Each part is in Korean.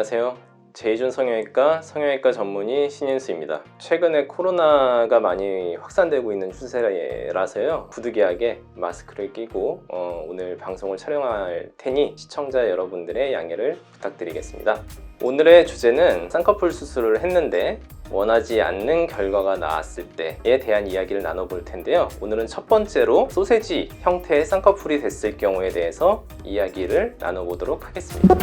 안녕하세요. 제이준 성형외과 전문의 신인수입니다. 최근에 코로나가 많이 확산되고 있는 추세라서요, 부득이하게 마스크를 끼고 오늘 방송을 촬영할 테니 시청자 여러분들의 양해를 부탁드리겠습니다. 오늘의 주제는 쌍꺼풀 수술을 했는데 원하지 않는 결과가 나왔을 때에 대한 이야기를 나눠볼 텐데요. 오늘은 첫 번째로 소세지 형태의 쌍꺼풀이 됐을 경우에 대해서 이야기를 나눠보도록 하겠습니다.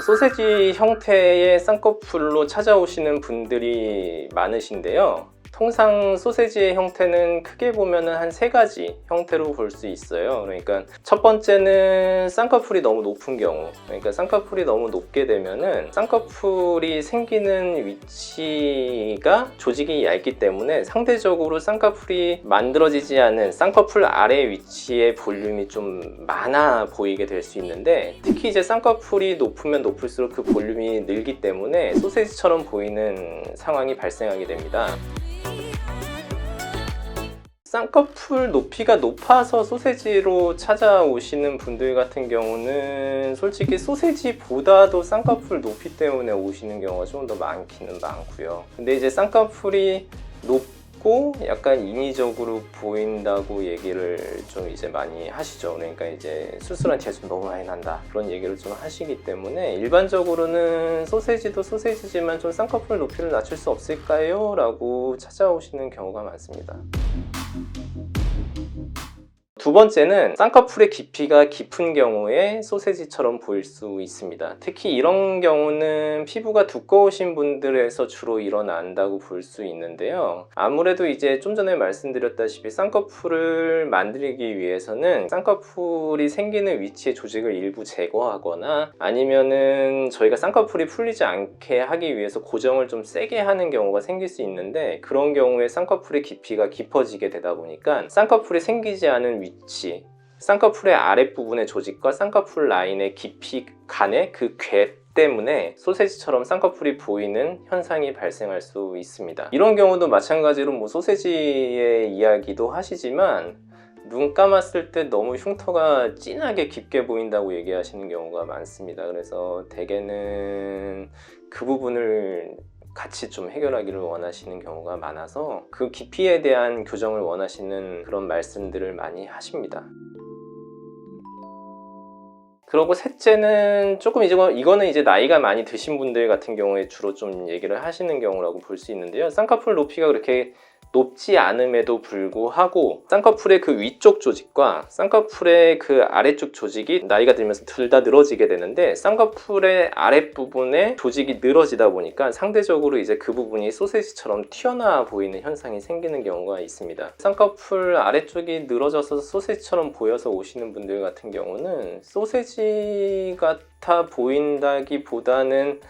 소세지 형태의 쌍꺼풀로 찾아오시는 분들이 많으신데요. 통상 소세지의 형태는 크게 보면은 한 세 가지 형태로 볼 수 있어요. 그러니까 첫 번째는 쌍꺼풀이 너무 높은 경우, 그러니까 쌍꺼풀이 너무 높게 되면은 쌍꺼풀이 생기는 위치가 조직이 얇기 때문에 상대적으로 쌍꺼풀이 만들어지지 않은 쌍꺼풀 아래 위치의 볼륨이 좀 많아 보이게 될 수 있는데, 특히 이제 쌍꺼풀이 높으면 높을수록 그 볼륨이 늘기 때문에 소세지처럼 보이는 상황이 발생하게 됩니다. 쌍꺼풀 높이가 높아서 소세지로 찾아오시는 분들 같은 경우는 솔직히 소세지보다도 쌍꺼풀 높이 때문에 오시는 경우가 좀 더 많기는 많고요. 근데 이제 쌍꺼풀이 높고 약간 인위적으로 보인다고 얘기를 좀 이제 많이 하시죠. 그러니까 이제 수술한 티가 좀 너무 많이 난다, 그런 얘기를 좀 하시기 때문에 일반적으로는 소세지도 소세지지만 좀 쌍꺼풀 높이를 낮출 수 없을까요? 라고 찾아오시는 경우가 많습니다. 두 번째는 쌍꺼풀의 깊이가 깊은 경우에 소세지처럼 보일 수 있습니다. 특히 이런 경우는 피부가 두꺼우신 분들에서 주로 일어난다고 볼 수 있는데요. 아무래도 이제 좀 전에 말씀드렸다시피 쌍꺼풀을 만들기 위해서는 쌍꺼풀이 생기는 위치의 조직을 일부 제거하거나 아니면은 저희가 쌍꺼풀이 풀리지 않게 하기 위해서 고정을 좀 세게 하는 경우가 생길 수 있는데, 그런 경우에 쌍꺼풀의 깊이가 깊어지게 되다 보니까 쌍꺼풀이 생기지 않은 위치, 쌍꺼풀의 아랫부분의 조직과 쌍꺼풀 라인의 깊이 간의 그 궤 때문에 소세지처럼 쌍꺼풀이 보이는 현상이 발생할 수 있습니다. 이런 경우도 마찬가지로 뭐 소세지의 이야기도 하시지만 눈 감았을 때 너무 흉터가 진하게 깊게 보인다고 얘기하시는 경우가 많습니다. 그래서 대개는 그 부분을 같이 좀 해결하기를 원하시는 경우가 많아서 그 깊이에 대한 교정을 원하시는 그런 말씀들을 많이 하십니다. 그리고 셋째는 조금 이거는 이제 나이가 많이 드신 분들 같은 경우에 주로 좀 얘기를 하시는 경우라고 볼 수 있는데요. 쌍꺼풀 높이가 그렇게 높지 않음에도 불구하고 쌍꺼풀의 그 위쪽 조직과 쌍꺼풀의 그 아래쪽 조직이 나이가 들면서 둘 다 늘어지게 되는데, 쌍꺼풀의 아랫부분에 조직이 늘어지다 보니까 상대적으로 이제 그 부분이 소세지처럼 튀어나와 보이는 현상이 생기는 경우가 있습니다. 쌍꺼풀 아래쪽이 늘어져서 소세지처럼 보여서 오시는 분들 같은 경우는 소세지 같아 보인다기보다는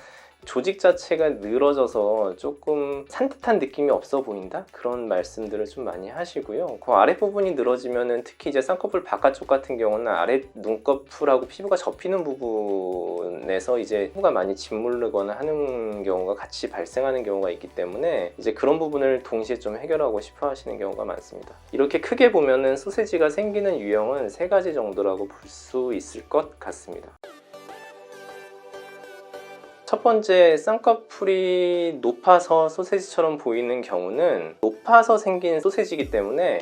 조직 자체가 늘어져서 조금 산뜻한 느낌이 없어 보인다? 그런 말씀들을 좀 많이 하시고요. 그 아랫부분이 늘어지면은 특히 이제 쌍꺼풀 바깥쪽 같은 경우는 아래 눈꺼풀하고 피부가 접히는 부분에서 이제 피부가 많이 짓무르거나 하는 경우가 같이 발생하는 경우가 있기 때문에 이제 그런 부분을 동시에 좀 해결하고 싶어 하시는 경우가 많습니다. 이렇게 크게 보면은 소세지가 생기는 유형은 세 가지 정도라고 볼 수 있을 것 같습니다. 첫 번째, 쌍꺼풀이 높아서 소세지처럼 보이는 경우는 높아서 생긴 소세지이기 때문에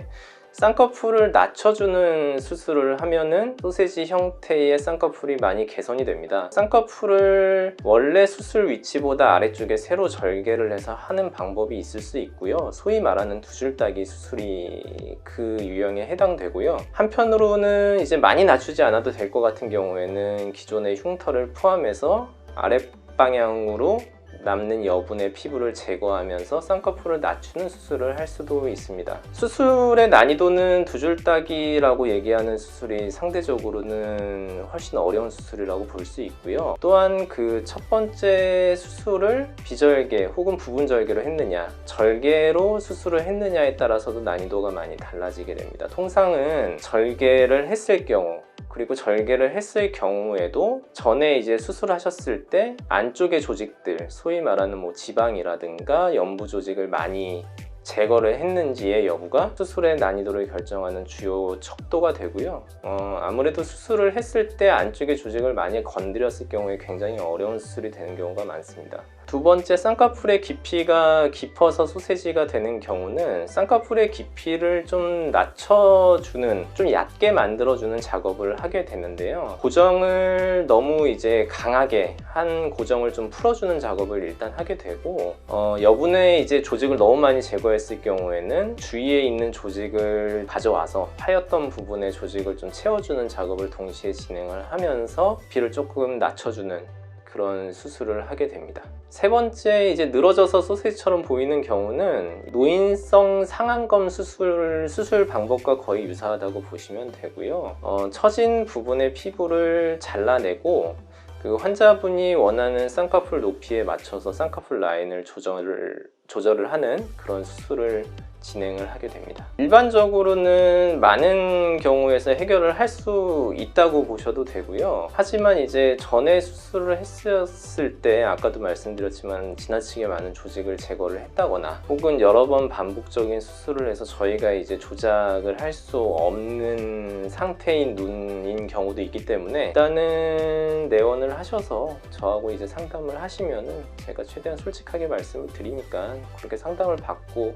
쌍꺼풀을 낮춰주는 수술을 하면은 소세지 형태의 쌍꺼풀이 많이 개선이 됩니다. 쌍꺼풀을 원래 수술 위치보다 아래쪽에 세로 절개를 해서 하는 방법이 있을 수 있고요. 소위 말하는 두 줄 따기 수술이 그 유형에 해당되고요. 한편으로는 이제 많이 낮추지 않아도 될 것 같은 경우에는 기존의 흉터를 포함해서 아랫방향으로 남는 여분의 피부를 제거하면서 쌍꺼풀을 낮추는 수술을 할 수도 있습니다. 수술의 난이도는 두 줄 따기라고 얘기하는 수술이 상대적으로는 훨씬 어려운 수술이라고 볼 수 있고요. 또한 그 첫 번째 수술을 비절개 혹은 부분 절개로 했느냐, 절개로 수술을 했느냐에 따라서도 난이도가 많이 달라지게 됩니다. 통상은 절개를 했을 경우, 그리고 절개를 했을 경우에도 전에 이제 수술하셨을 때 안쪽의 조직들, 소위 말하는 뭐 지방이라든가 연부 조직을 많이 제거를 했는지의 여부가 수술의 난이도를 결정하는 주요 척도가 되고요. 아무래도 수술을 했을 때 안쪽의 조직을 많이 건드렸을 경우에 굉장히 어려운 수술이 되는 경우가 많습니다. 두 번째, 쌍꺼풀의 깊이가 깊어서 소세지가 되는 경우는 쌍꺼풀의 깊이를 좀 낮춰주는, 좀 얕게 만들어주는 작업을 하게 되는데요. 고정을 너무 이제 강하게 한 고정을 좀 풀어주는 작업을 일단 하게 되고, 여분의 이제 조직을 너무 많이 제거했을 경우에는 주위에 있는 조직을 가져와서 파였던 부분의 조직을 좀 채워주는 작업을 동시에 진행을 하면서 깊이를 조금 낮춰주는 그런 수술을 하게 됩니다. 세 번째, 이제 늘어져서 소세지처럼 보이는 경우는 노인성 상안검 수술 방법과 거의 유사하다고 보시면 되고요. 처진 부분의 피부를 잘라내고 그 환자분이 원하는 쌍꺼풀 높이에 맞춰서 쌍꺼풀 라인을 조절을 하는 그런 수술을 진행을 하게 됩니다. 일반적으로는 많은 경우에서 해결을 할 수 있다고 보셔도 되고요. 하지만 이제 전에 수술을 했었을 때 아까도 말씀드렸지만 지나치게 많은 조직을 제거를 했다거나 혹은 여러 번 반복적인 수술을 해서 저희가 이제 조작을 할 수 없는 상태인 눈인 경우도 있기 때문에 일단은 내원을 하셔서 저하고 이제 상담을 하시면은 제가 최대한 솔직하게 말씀을 드리니까 그렇게 상담을 받고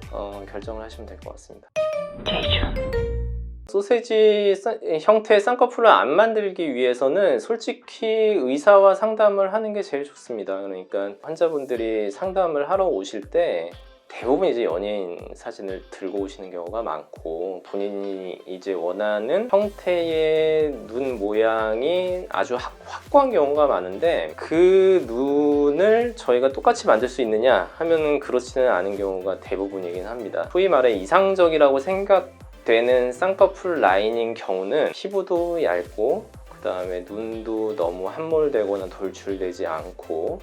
결정을 하시면 될 것 같습니다. 소세지 형태의 쌍꺼풀을 안 만들기 위해서는 솔직히 의사와 상담을 하는 게 제일 좋습니다. 그러니까 환자분들이 상담을 하러 오실 때 대부분 이제 연예인 사진을 들고 오시는 경우가 많고 본인이 이제 원하는 형태의 눈 모양이 아주 확고한 경우가 많은데 그 눈을 저희가 똑같이 만들 수 있느냐 하면은 그렇지는 않은 경우가 대부분이긴 합니다. 소위 말해 이상적이라고 생각되는 쌍꺼풀 라인인 경우는 피부도 얇고 그 다음에 눈도 너무 함몰되거나 돌출되지 않고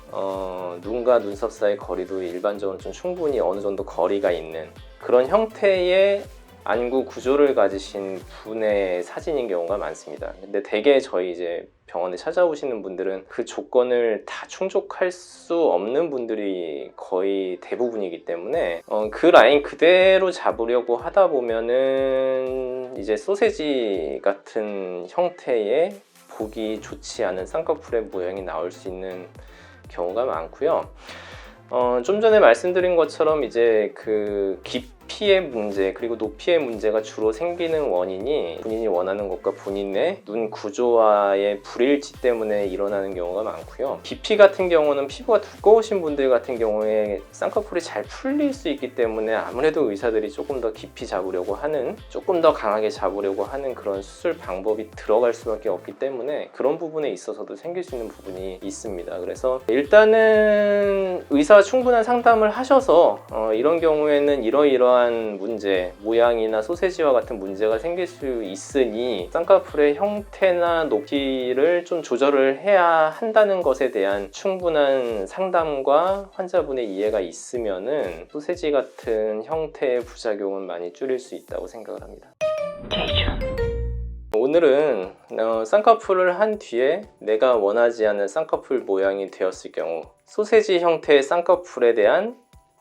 눈과 눈썹 사이 거리도 일반적으로 좀 충분히 어느 정도 거리가 있는 그런 형태의 안구 구조를 가지신 분의 사진인 경우가 많습니다. 근데 대개 저희 이제 병원에 찾아오시는 분들은 그 조건을 다 충족할 수 없는 분들이 거의 대부분이기 때문에 그 라인 그대로 잡으려고 하다 보면은 이제 소세지 같은 형태의 보기 좋지 않은 쌍꺼풀의 모양이 나올 수 있는 경우가 많고요. 좀 전에 말씀드린 것처럼 이제 그 깊이의 문제 그리고 높이의 문제가 주로 생기는 원인이 본인이 원하는 것과 본인의 눈 구조와의 불일치 때문에 일어나는 경우가 많고요. 깊이 같은 경우는 피부가 두꺼우신 분들 같은 경우에 쌍꺼풀이 잘 풀릴 수 있기 때문에 아무래도 의사들이 조금 더 깊이 잡으려고 하는, 조금 더 강하게 잡으려고 하는 그런 수술 방법이 들어갈 수밖에 없기 때문에 그런 부분에 있어서도 생길 수 있는 부분이 있습니다. 그래서 일단은 의사와 충분한 상담을 하셔서 이런 경우에는 이러이러한 문제, 모양이나 소세지와 같은 문제가 생길 수 있으니 쌍꺼풀의 형태나 높이를 좀 조절을 해야 한다는 것에 대한 충분한 상담과 환자분의 이해가 있으면은 소세지 같은 형태의 부작용은 많이 줄일 수 있다고 생각을 합니다. 오늘은 쌍꺼풀을 한 뒤에 내가 원하지 않는 쌍꺼풀 모양이 되었을 경우 소세지 형태의 쌍꺼풀에 대한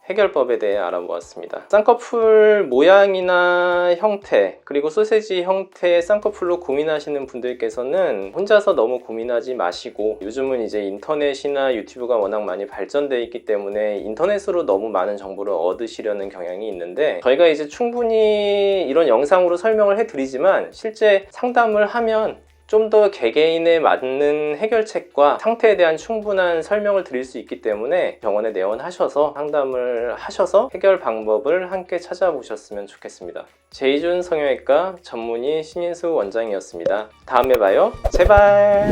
해결법에 대해 알아보았습니다. 쌍꺼풀 모양이나 형태 그리고 소세지 형태의 쌍꺼풀로 고민하시는 분들께서는 혼자서 너무 고민하지 마시고 요즘은 이제 인터넷이나 유튜브가 워낙 많이 발전되어 있기 때문에 인터넷으로 너무 많은 정보를 얻으시려는 경향이 있는데 저희가 이제 충분히 이런 영상으로 설명을 해드리지만 실제 상담을 하면 좀 더 개개인에 맞는 해결책과 상태에 대한 충분한 설명을 드릴 수 있기 때문에 병원에 내원하셔서 상담을 하셔서 해결 방법을 함께 찾아보셨으면 좋겠습니다. 제이준 성형외과 전문의 신인수 원장이었습니다. 다음에 봐요. 제발.